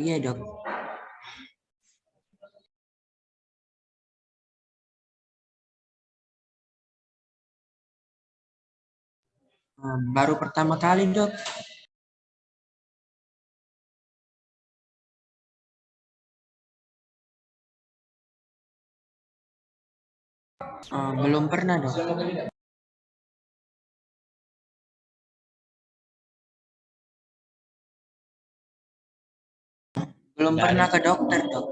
Iya dok. Baru pertama kali dok. Belum pernah dok. Belum pernah ke dokter dok.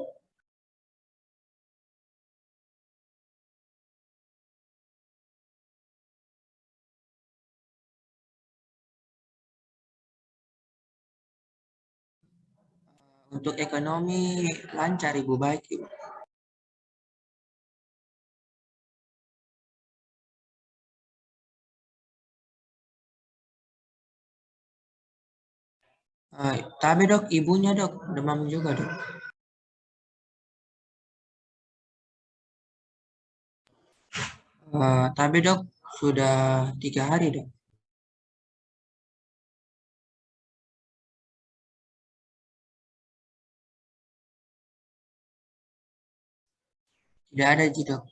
Untuk ekonomi lancar ibu, baik ibu. Tapi dok, ibunya dok demam juga dok. Tapi dok sudah 3 hari dok. Tidak ada ji dok.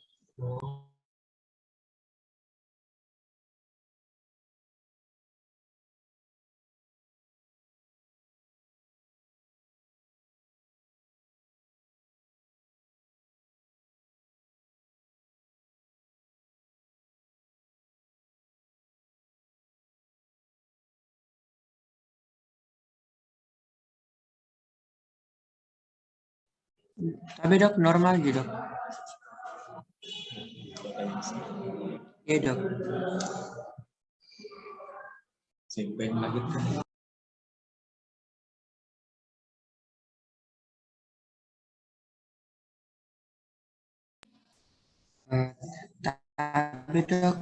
Tapi dok normal ji dok. Iya dok. Eh, tapi dok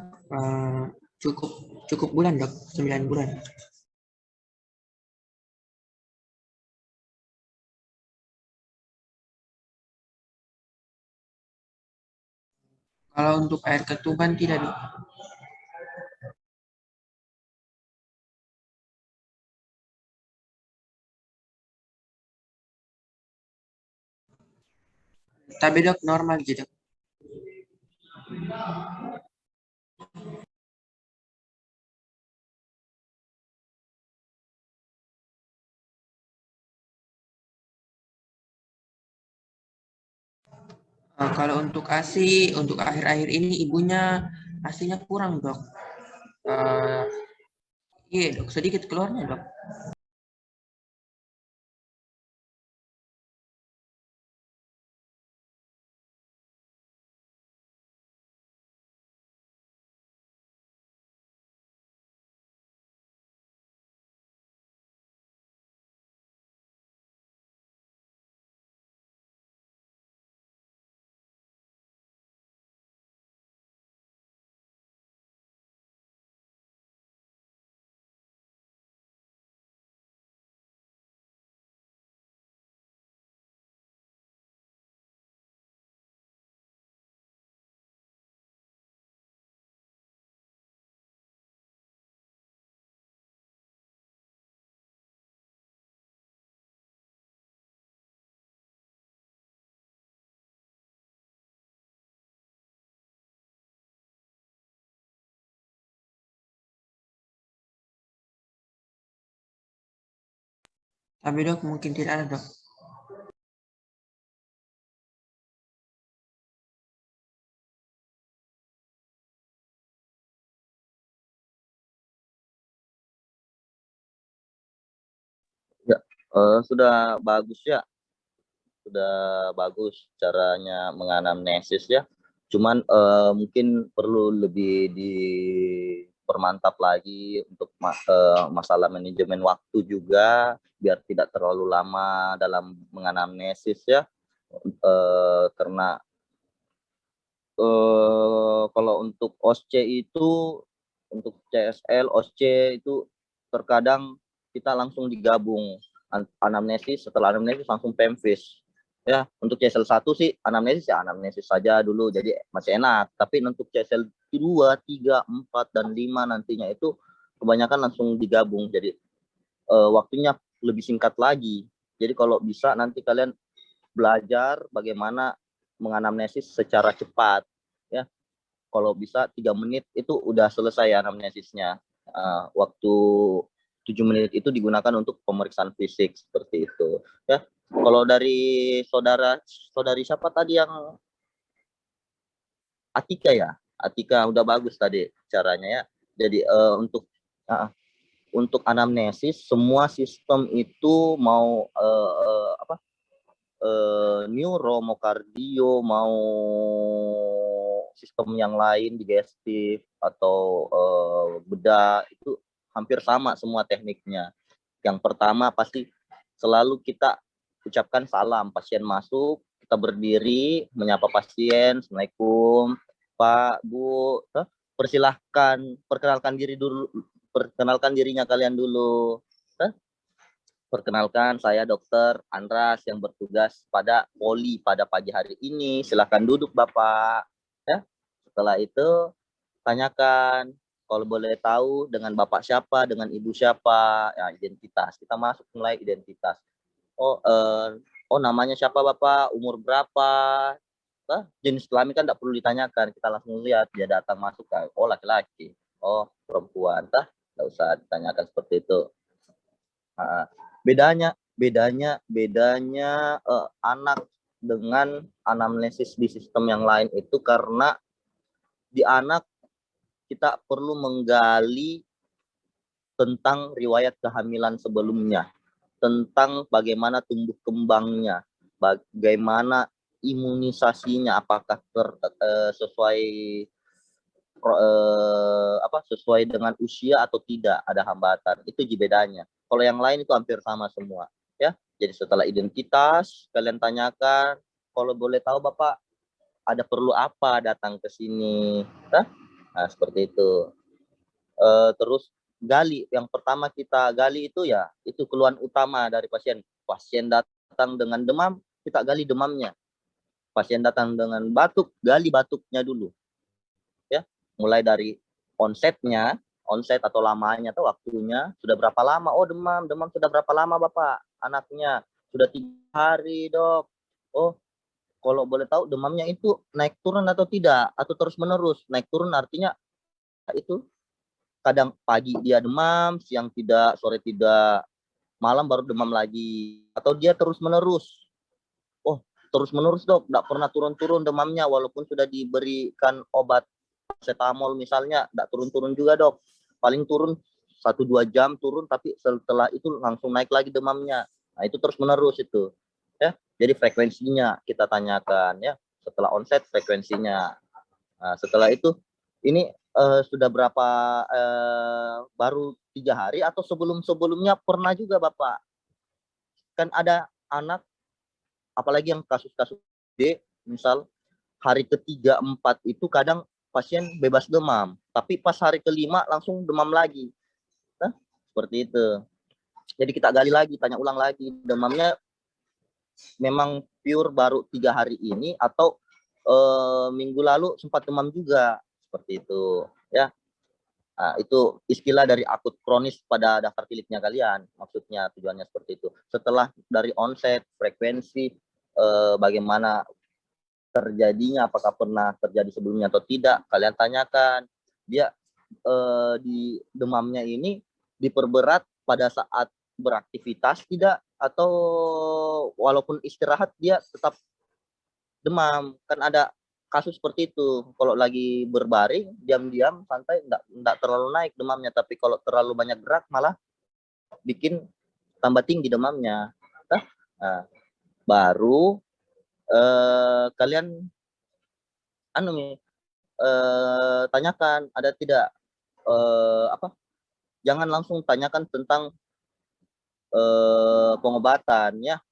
cukup cukup bulan dok, 9 bulan. Kalau untuk air ketuban tidak dok. Tapi dok normal ji dok. Kalau untuk ASI, untuk akhir-akhir ini ibunya asinya kurang dok. Eh, iya dok, sedikit keluarnya dok. Tapi dok mungkin tidak ada dok. Ya, sudah bagus ya, sudah bagus caranya menganamnesis ya. Cuman mungkin perlu lebih dipermantap lagi untuk masalah manajemen waktu juga, biar tidak terlalu lama dalam menganamnesis ya. Karena kalau untuk OSCE itu, untuk CSL, OSCE itu terkadang kita langsung digabung anamnesis, setelah anamnesis langsung pemfis. Ya, untuk CSL 1 sih anamnesis ya anamnesis saja dulu, jadi masih enak. Tapi untuk CSL 2, 3, 4, dan 5 nantinya itu kebanyakan langsung digabung. Jadi waktunya lebih singkat lagi. Jadi kalau bisa nanti kalian belajar bagaimana menganamnesis secara cepat ya. Kalau bisa 3 menit itu udah selesai anamnesisnya. Waktu 7 menit itu digunakan untuk pemeriksaan fisik seperti itu ya. Kalau dari saudari siapa tadi yang Atika ya? Atika udah bagus tadi caranya ya. Jadi untuk anamnesis semua sistem itu mau neuro, mau kardio, mau sistem yang lain digestif atau bedah itu hampir sama semua tekniknya. Yang pertama pasti selalu kita ucapkan salam. Pasien masuk, kita berdiri menyapa pasien, Assalamualaikum Pak, Bu, perkenalkan dirinya kalian dulu. Perkenalkan, saya Dokter Andras yang bertugas pada poli pada pagi hari ini. Silakan duduk Bapak. Ya. Setelah itu tanyakan, kalau boleh tahu dengan Bapak siapa, dengan Ibu siapa, ya identitas. Kita masuk mulai identitas. Oh namanya siapa Bapak, umur berapa, jenis kelamin kan tidak perlu ditanyakan, kita langsung lihat dia datang masuk kan, oh laki-laki, oh perempuan, tidak usah ditanyakan seperti itu. Bedanya anak dengan anamnesis di sistem yang lain itu karena di anak kita perlu menggali tentang riwayat kehamilan sebelumnya, tentang bagaimana tumbuh kembangnya, bagaimana imunisasinya, apakah sesuai dengan usia atau tidak, ada hambatan. Itu bedanya. Kalau yang lain itu hampir sama semua ya. Jadi setelah identitas kalian tanyakan, kalau boleh tahu Bapak ada perlu apa datang ke sini, nah seperti itu. Terus gali, yang pertama kita gali itu ya itu keluhan utama dari pasien. Pasien datang dengan demam, kita gali demamnya. Pasien datang dengan batuk, gali batuknya dulu ya. Mulai dari onset atau lamanya atau waktunya, sudah berapa lama, oh demam sudah berapa lama Bapak anaknya, sudah 3 hari Dok, oh kalau boleh tahu demamnya itu naik turun atau tidak, atau terus menerus. Naik turun artinya itu kadang pagi dia demam, siang tidak, sore tidak, malam baru demam lagi, atau dia terus menerus. Oh terus menerus Dok, tidak pernah turun-turun demamnya walaupun sudah diberikan obat paracetamol misalnya, tidak turun-turun juga Dok, paling turun 1-2 jam turun, tapi setelah itu langsung naik lagi demamnya. Nah itu terus menerus itu ya. Jadi frekuensinya kita tanyakan ya. Setelah onset frekuensinya. Nah, setelah itu ini sudah berapa, baru 3 hari atau sebelumnya pernah juga Bapak, kan ada anak apalagi yang kasus-kasus D, misal hari ketiga 4 itu kadang pasien bebas demam, tapi pas hari kelima langsung demam lagi. Nah, seperti itu. Jadi kita gali lagi, tanya ulang lagi, demamnya memang pure baru 3 hari ini atau minggu lalu sempat demam juga, seperti itu ya. Nah, itu istilah dari akut kronis pada daftar kliniknya kalian, maksudnya tujuannya seperti itu. Setelah dari onset, frekuensi, bagaimana terjadinya, apakah pernah terjadi sebelumnya atau tidak, kalian tanyakan. Dia di demamnya ini diperberat pada saat beraktivitas tidak, atau walaupun istirahat dia tetap demam. Kan ada kasus seperti itu, kalau lagi berbaring diam-diam santai enggak terlalu naik demamnya, tapi kalau terlalu banyak gerak malah bikin tambah tinggi demamnya. Nah, baru kalian tanyakan ada tidak jangan langsung tanyakan tentang pengobatan ya.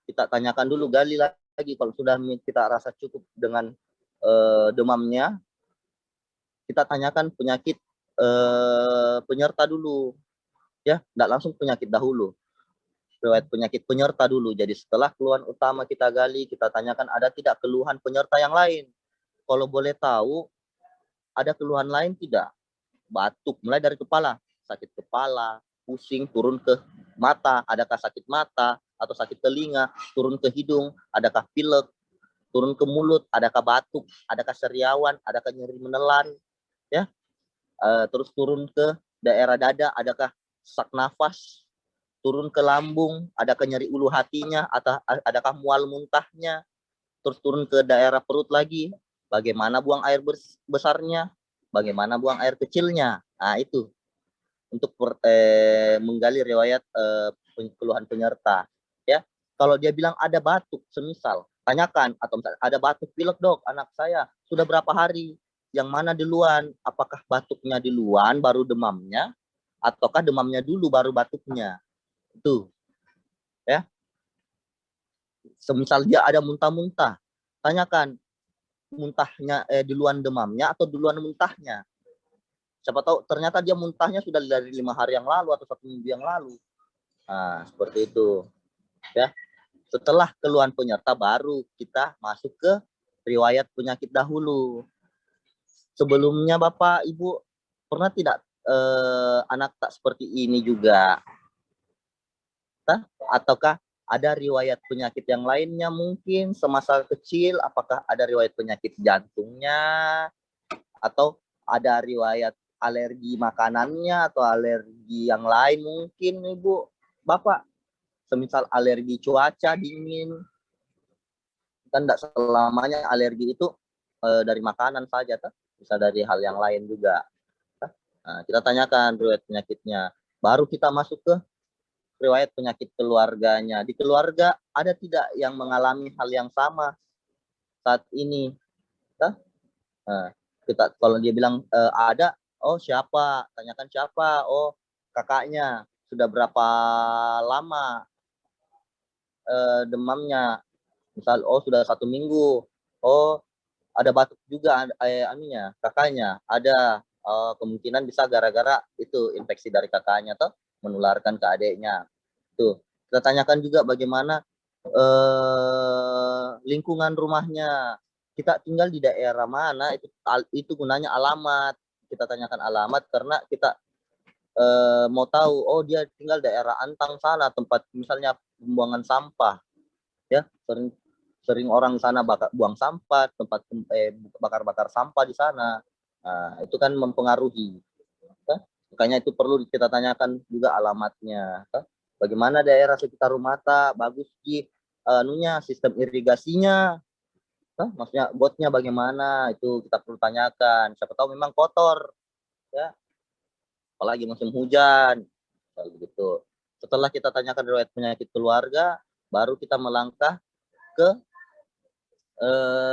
Kita tanyakan dulu, gali lagi. Kalau sudah kita rasa cukup dengan demamnya, kita tanyakan penyakit penyerta dulu ya, tidak langsung penyakit dahulu, riwayat penyakit penyerta dulu. Jadi setelah keluhan utama kita gali, kita tanyakan ada tidak keluhan penyerta yang lain. Kalau boleh tahu ada keluhan lain tidak? Batuk mulai dari kepala, sakit kepala, pusing turun ke mata, adakah sakit mata, atau sakit telinga, turun ke hidung, adakah pilek, turun ke mulut, adakah batuk, adakah seriawan, adakah nyeri menelan, ya, terus turun ke daerah dada, adakah sesak nafas, turun ke lambung, adakah nyeri ulu hatinya, atau adakah mual muntahnya, terus turun ke daerah perut lagi, bagaimana buang air besarnya, bagaimana buang air kecilnya. Nah, itu untuk menggali riwayat keluhan penyerta. Ya, kalau dia bilang ada batuk, semisal tanyakan, atau ada batuk pilek dok, anak saya sudah berapa hari, yang mana duluan, apakah batuknya duluan baru demamnya, ataukah demamnya dulu baru batuknya. Itu ya, semisal dia ada muntah-muntah, tanyakan muntahnya duluan demamnya atau duluan muntahnya. Siapa tahu ternyata dia muntahnya sudah dari 5 hari yang lalu atau 1 minggu yang lalu. Nah, seperti itu. Ya. Setelah keluhan penyerta baru kita masuk ke riwayat penyakit dahulu. Sebelumnya Bapak Ibu pernah tidak anak tak seperti ini juga? Ataukah ada riwayat penyakit yang lainnya mungkin semasa kecil? Apakah ada riwayat penyakit jantungnya? Atau ada riwayat alergi makanannya atau alergi yang lain mungkin Ibu, Bapak? Semisal alergi cuaca dingin, kan tidak selamanya alergi itu dari makanan saja, bisa dari hal yang lain juga. Nah, kita tanyakan riwayat penyakitnya, baru kita masuk ke riwayat penyakit keluarganya. Di keluarga ada tidak yang mengalami hal yang sama saat ini? Nah, kita kalau dia bilang ada, oh siapa? Tanyakan siapa? Oh kakaknya. Sudah berapa lama demamnya? Misal, oh sudah 1 minggu. Oh ada batuk juga anunya, kakaknya. Ada kemungkinan bisa gara-gara itu infeksi dari kakaknya atau menularkan ke adiknya. Tuh, kita tanyakan juga bagaimana lingkungan rumahnya. Kita tinggal di daerah mana, itu gunanya alamat. Kita tanyakan alamat karena kita mau tahu, oh dia tinggal daerah Antang sana, tempat misalnya pembuangan sampah. Ya, sering orang sana buang sampah, tempat bakar-bakar sampah di sana. Nah, itu kan mempengaruhi. Makanya itu perlu kita tanyakan juga alamatnya. Bagaimana daerah sekitar rumah bagus sih sistem irigasinya. Maksudnya botnya bagaimana, itu kita perlu tanyakan. Siapa tahu memang kotor, ya. Apalagi musim hujan, begitu. Setelah kita tanyakan riwayat penyakit keluarga, baru kita melangkah ke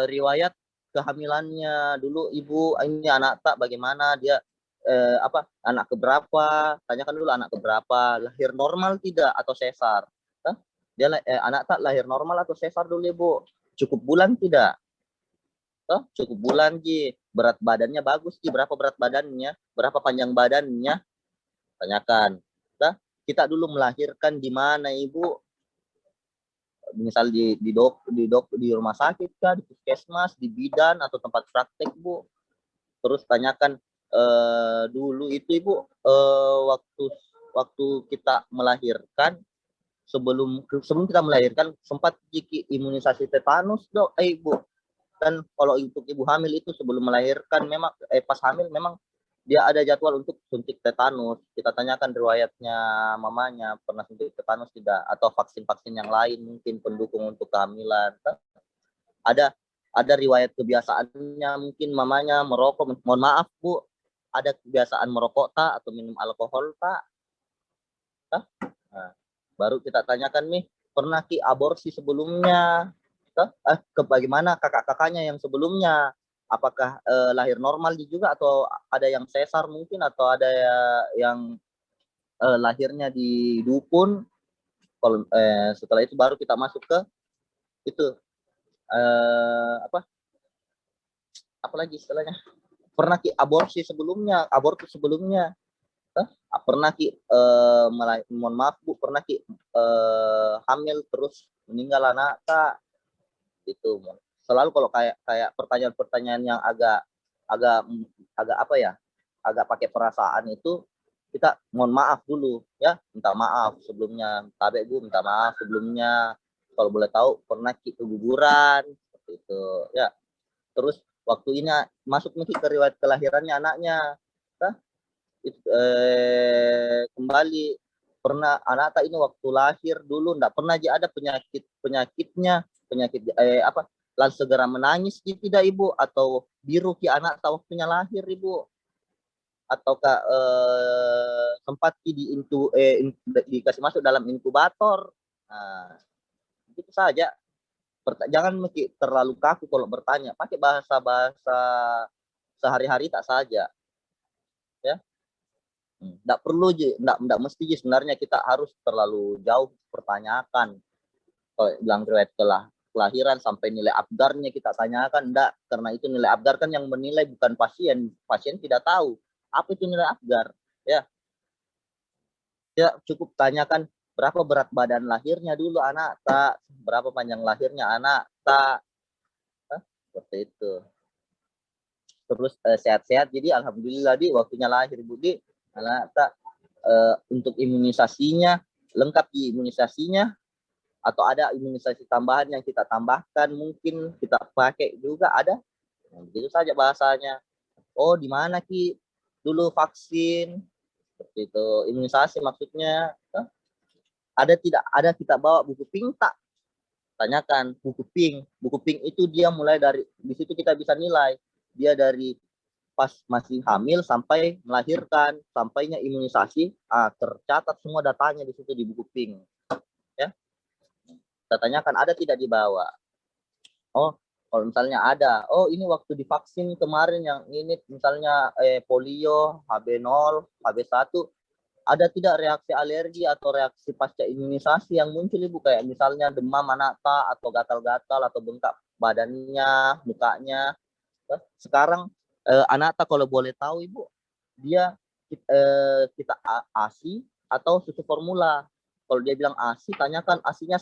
riwayat kehamilannya. Dulu ibu ini anak tak bagaimana dia anak keberapa, tanyakan dulu anak keberapa, lahir normal tidak atau sesar. Dia anak tak lahir normal atau sesar dulu ibu, cukup bulan tidak, cukup bulan Ji, berat badannya bagus Ji, berapa berat badannya, berapa panjang badannya, tanyakan. Kita dulu melahirkan di mana ibu, misal di rumah sakit kah, di puskesmas, di bidan atau tempat praktek Bu. Terus tanyakan dulu itu Ibu waktu kita melahirkan, sebelum kita melahirkan sempat imunisasi tetanus dok Ibu. Kan kalau untuk ibu hamil itu sebelum melahirkan memang pas hamil memang dia ada jadwal untuk suntik tetanus. Kita tanyakan riwayatnya mamanya, pernah suntik tetanus tidak, atau vaksin-vaksin yang lain mungkin pendukung untuk kehamilan. Ada riwayat kebiasaannya, mungkin mamanya merokok. Mohon maaf Bu, ada kebiasaan merokok tak atau minum alkohol tak? Nah, baru kita tanyakan nih, pernah ki aborsi sebelumnya? Bagaimana kakak-kakaknya yang sebelumnya? Apakah lahir normal juga atau ada yang sesar mungkin, atau ada yang lahirnya di dukun? Kalau setelah itu baru kita masuk ke itu apa lagi istilahnya? Pernah ki aborsi sebelumnya, abortus sebelumnya? Pernah ki mohon maaf Bu, pernah ki hamil terus meninggal anak tak? Itu selalu kalau kayak pertanyaan-pertanyaan yang agak apa ya, agak pakai perasaan itu kita mohon maaf dulu ya, minta maaf sebelumnya. Tabe Bu minta maaf sebelumnya. Kalau boleh tahu pernah keguguran seperti itu ya. Terus waktu ini masuk nih ke riwayat kelahirannya anaknya. Nah, kembali pernah anak tak ini waktu lahir dulu enggak pernah aja ada penyakit apa langsung segera menangis tidak Ibu, atau biru ki anak tak waktunya lahir Ibu, ataukah sempat dikasih masuk dalam inkubator. Nah, itu saja. Jangan terlalu kaku kalau bertanya, pakai bahasa-bahasa sehari-hari tak saja ya. Nggak perlu nggak mesti sebenarnya kita harus terlalu jauh pertanyakan. Kalau bilang riwayat kelahiran sampai nilai abgarnya kita tanyakan, enggak, karena itu nilai abgar kan yang menilai bukan pasien tidak tahu apa itu nilai abgar ya. Ya cukup tanyakan berapa berat badan lahirnya dulu anak tak, berapa panjang lahirnya anak tak, seperti itu. Terus sehat-sehat, jadi alhamdulillah di waktunya lahir Budi anak tak, untuk imunisasinya lengkap di imunisasinya, atau ada imunisasi tambahan yang kita tambahkan mungkin kita pakai juga ada. Nah, begitu saja bahasanya. Oh di mana ki dulu vaksin seperti itu, imunisasi maksudnya. Ada tidak ada kita bawa buku pink tak, tanyakan buku pink itu dia mulai dari di situ kita bisa nilai dia dari pas masih hamil sampai melahirkan sampainya imunisasi, tercatat semua datanya di situ di buku pink ya. Kita tanyakan ada tidak dibawa. Oh kalau misalnya ada, oh ini waktu divaksin kemarin yang ini misalnya polio, HB0, HB1, ada tidak reaksi alergi atau reaksi pasca imunisasi yang muncul Ibu, kayak misalnya demam anak tak, atau gatal-gatal atau bengkak badannya, mukanya. Sekarang anak tak kalau boleh tahu Ibu, dia kita ASI atau susu formula. Kalau dia bilang ASI, tanyakan ASInya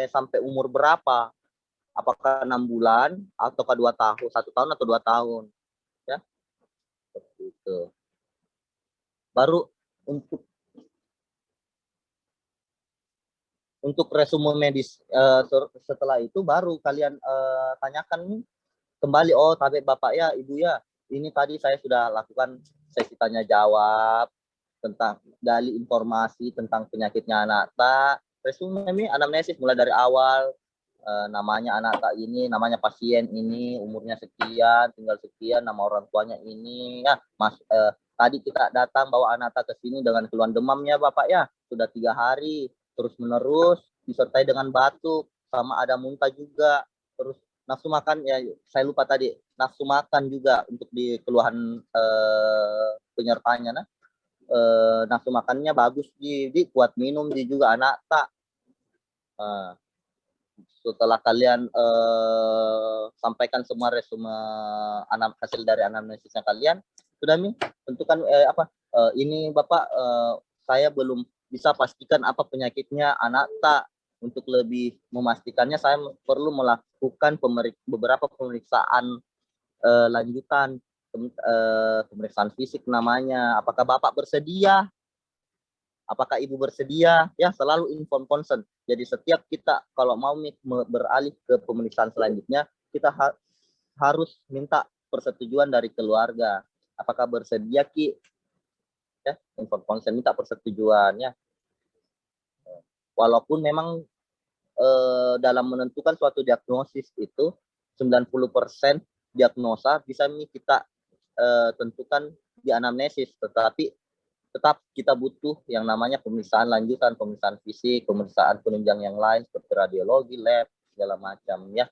sampai umur berapa? Apakah 6 bulan ataukah 2 tahun, 1 tahun atau 2 tahun ya. Seperti itu. Baru untuk resume medis setelah itu baru kalian tanyakan kembali, oh tapi Bapak ya Ibu ya, ini tadi saya sudah lakukan sesi tanya jawab tentang gali informasi tentang penyakitnya anak tak, resume ini anamnesis mulai dari awal, namanya anak tak ini, namanya pasien ini, umurnya sekian, tinggal sekian, nama orang tuanya ini ya Mas. Tadi kita datang bawa anak tak ke sini dengan keluhan demamnya Bapak ya, sudah 3 hari terus menerus disertai dengan batuk sama ada muntah juga, terus nafsu makan ya saya lupa tadi, nafsu makan juga untuk di keluhan penyertanya. Nah nafsu makannya bagus di kuat minum di juga anak tak. Setelah kalian sampaikan semua resume hasil dari anamnesisnya kalian, sudah Mi tentukan ini Bapak, saya belum bisa pastikan apa penyakitnya anak tak. Untuk lebih memastikannya saya perlu melakukan beberapa pemeriksaan lanjutan, pemeriksaan fisik namanya. Apakah Bapak bersedia? Apakah Ibu bersedia? Ya, selalu inform consent. Jadi setiap kita kalau mau beralih ke pemeriksaan selanjutnya, kita harus minta persetujuan dari keluarga. Apakah bersedia Ki? Ya, inform consent, minta persetujuannya. Walaupun memang dalam menentukan suatu diagnosis itu 90% diagnosa bisa kita tentukan di anamnesis, tetapi tetap kita butuh yang namanya pemeriksaan lanjutan, pemeriksaan fisik, pemeriksaan penunjang yang lain seperti radiologi, lab, segala macam ya.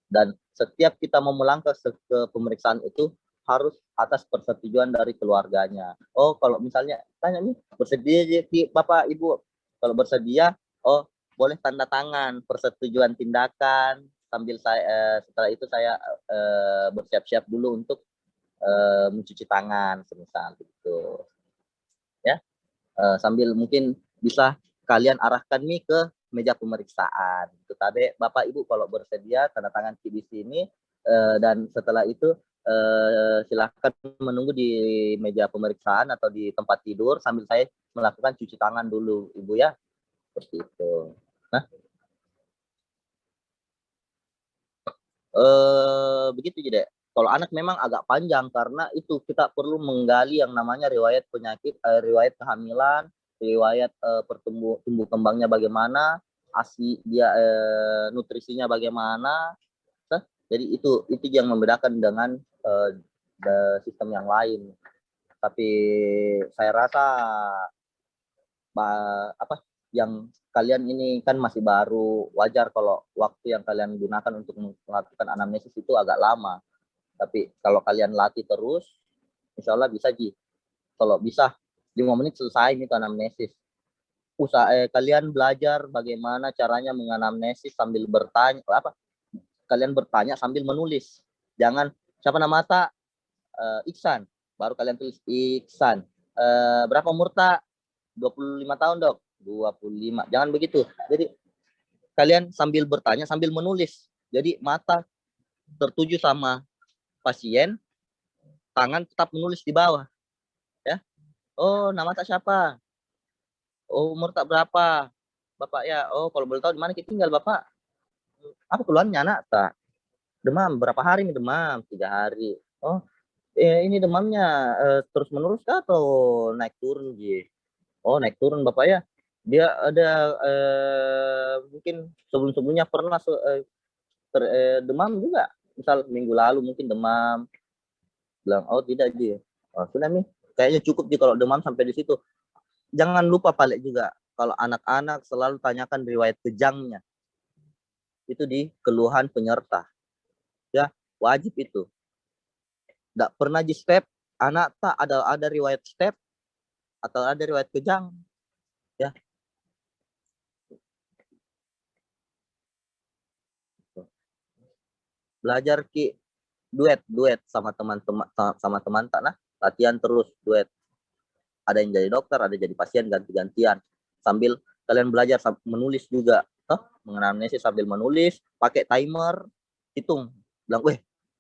Dan setiap kita mau melangkah ke pemeriksaan itu harus atas persetujuan dari keluarganya. Oh, kalau misalnya tanya nih, bersedia Bapak Ibu? Kalau bersedia, oh boleh tanda tangan persetujuan tindakan sambil saya setelah itu saya bersiap-siap dulu untuk mencuci tangan semisal gitu ya. Sambil mungkin bisa kalian arahkan nih ke meja pemeriksaan. Tetapi Bapak Ibu kalau bersedia tanda tangan di sini dan setelah itu Silahkan menunggu di meja pemeriksaan atau di tempat tidur sambil saya melakukan cuci tangan dulu, Ibu ya. Seperti itu. Nah, begitu jadi. Kalau anak memang agak panjang karena itu kita perlu menggali yang namanya riwayat penyakit, riwayat kehamilan, riwayat tumbuh kembangnya bagaimana, ASI dia nutrisinya bagaimana. Jadi itu yang membedakan dengan sistem yang lain. Tapi saya rasa apa yang kalian ini kan masih baru, wajar kalau waktu yang kalian gunakan untuk melakukan anamnesis itu agak lama. Tapi kalau kalian latih terus, insya Allah bisa Ji. Kalau bisa 5 menit selesai itu anamnesis. Kalian belajar bagaimana caranya menganamnesis sambil bertanya, kalian bertanya sambil menulis. Jangan siapa nama tak Iksan, baru kalian tulis Iksan. Berapa umur tak? 25 tahun dok. 25. Jangan begitu. Jadi kalian sambil bertanya sambil menulis. Jadi mata tertuju sama pasien, tangan tetap menulis di bawah. Ya. Oh, nama tak siapa? Oh, umur tak berapa? Bapak ya. Oh, kalau boleh tahu di mana kita tinggal Bapak? Apa keluhannya anak tak? Demam. Berapa hari nih demam? 3 hari. Oh, ini demamnya terus menerus kah atau naik turun Ji? Oh, naik turun Bapak ya. Dia ada mungkin sebelum-sebelumnya pernah demam juga. Misal minggu lalu mungkin demam. Bilang, oh tidak Ji. Oh, sudah nih. Kayaknya cukup Ji kalau demam sampai di situ. Jangan lupa Pak juga. Kalau anak-anak selalu tanyakan riwayat kejangnya. Itu di keluhan penyerta. Ya, wajib itu. Nggak pernah di step, anak tak ada riwayat step atau ada riwayat kejang. Ya, belajar ki duet sama teman tak nah, latihan terus duet. Ada yang jadi dokter, ada jadi pasien ganti-gantian. Sambil kalian belajar menulis juga, menganamnesis sambil menulis, pakai timer, hitung. Bilang, weh,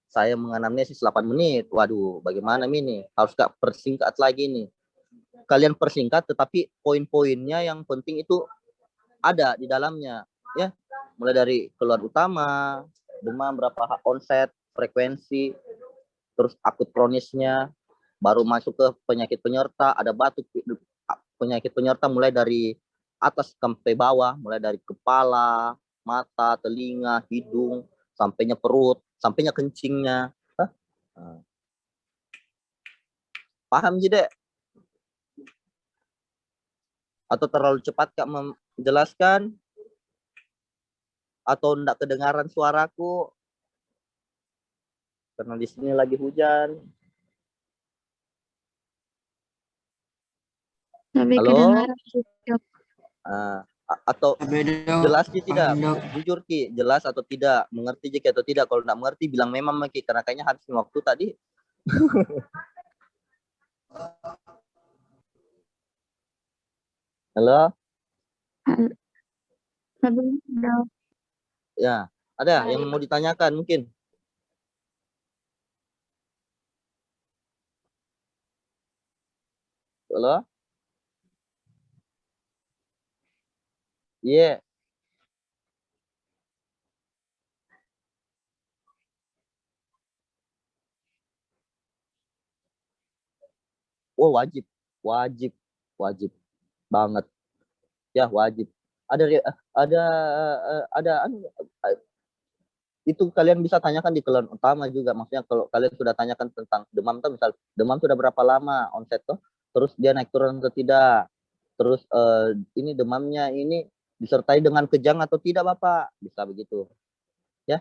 saya menganamnesis 8 menit. Waduh, bagaimana ini? Harus gak persingkat lagi nih. Kalian persingkat, tetapi poin-poinnya yang penting itu ada di dalamnya. Ya, mulai dari keluar utama, demam berapa onset, frekuensi, terus akut kronisnya, baru masuk ke penyakit penyerta, ada batuk, penyakit penyerta mulai dari atas sampai bawah, mulai dari kepala, mata, telinga, hidung, sampainya perut, sampainya kencingnya. Paham Jide? Atau terlalu cepat Kak menjelaskan? Atau enggak kedengaran suaraku? Karena di sini lagi hujan. Tapi Halo? kedengaran Atau jelas Ki tidak? Paham, Dok. Jujur Ki, jelas atau tidak? Mengerti Ki atau tidak? Kalau enggak mengerti bilang memang Ki, karena kayaknya habis waktu tadi. Halo? Ya, ada yang mau ditanyakan mungkin? Halo? Iya. Yeah. Oh, wajib. Wajib. Wajib banget. Ya, wajib. Ada ada ada itu kalian bisa tanyakan di keluhan utama juga. Maksudnya kalau kalian sudah tanyakan tentang demam tuh, misal demam sudah berapa lama onset tuh, terus dia naik turun atau tidak, terus ini demamnya ini disertai dengan kejang atau tidak Bapak, bisa begitu ya.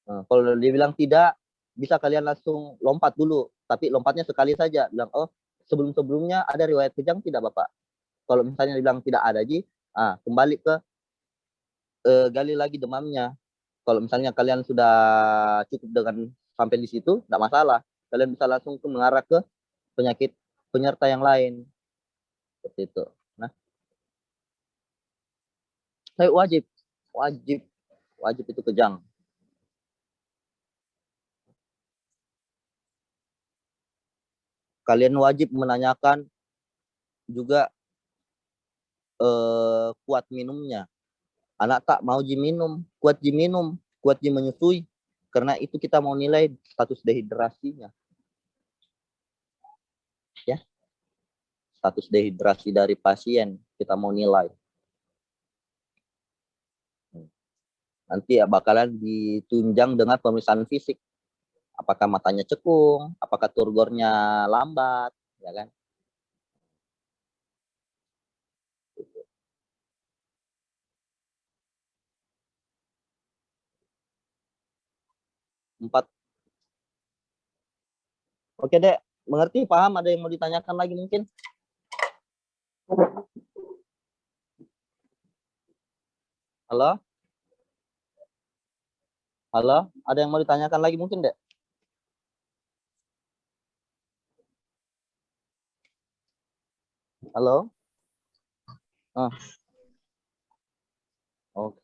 Kalau dia bilang tidak, bisa kalian langsung lompat dulu, tapi lompatnya sekali saja, bilang oh sebelum-sebelumnya ada riwayat kejang tidak Bapak. Kalau misalnya dibilang tidak ada Ji, kembali ke gali lagi demamnya. Kalau misalnya kalian sudah cukup dengan sampai di situ, tidak masalah. Kalian bisa langsung mengarah ke penyakit penyerta yang lain. Seperti itu. Nah, saya wajib itu kejang. kalian wajib menanyakan juga kuat minumnya. Anak tak mau ji minum, kuat ji menyusui. Karena itu kita mau nilai status dehidrasinya. Ya, status dehidrasi dari pasien kita mau nilai. Nanti ya bakalan ditunjang dengan pemeriksaan fisik. Apakah matanya cekung, apakah turgornya lambat, ya kan? Empat. Oke dek, mengerti, paham? Ada yang mau ditanyakan lagi mungkin? Halo? Halo? Ada yang mau ditanyakan lagi mungkin dek? Halo? Oh,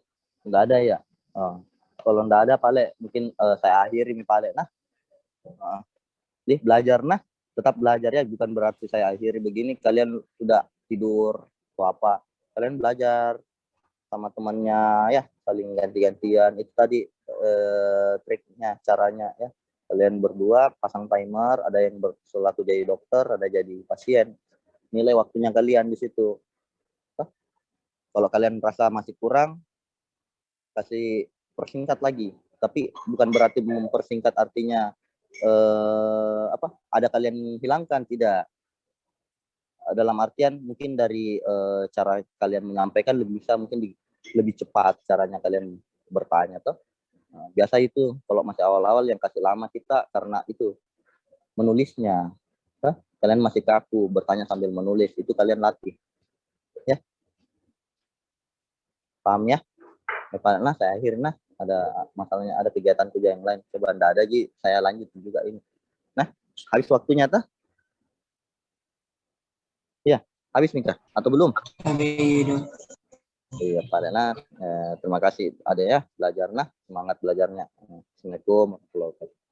nggak ada ya? Oh. Kalau nggak ada, Pale, mungkin saya akhiri nih, Pale. Nah, belajar, nah. Tetap belajar ya, bukan berarti saya akhiri begini, kalian sudah tidur atau apa. Kalian belajar sama temannya ya, saling ganti-gantian. Itu tadi triknya, caranya ya. Kalian berdua pasang timer, ada yang selaku jadi dokter, ada jadi pasien. Nilai waktunya kalian di situ. Kalau kalian merasa masih kurang, kasih persingkat lagi. Tapi bukan berarti mempersingkat artinya ada kalian hilangkan, tidak. Dalam artian mungkin dari cara kalian menyampaikan lebih bisa, mungkin lebih cepat caranya kalian bertanya toh. Nah, biasa itu kalau masih awal-awal yang kasih lama kita karena itu menulisnya. Kalian masih kaku bertanya sambil menulis, itu kalian latih. Ya. Paham ya? Nah, saya akhir ada masalahnya, ada kegiatan kerja yang lain. Coba Anda ada Ji, saya lanjut juga ini. Nah, habis waktunya tah? Iya, habis Mika atau belum? Iya, Pak Dana. Terima kasih ada ya belajarnya, semangat belajarnya. Assalamualaikum warahmatullahi wabarakatuh.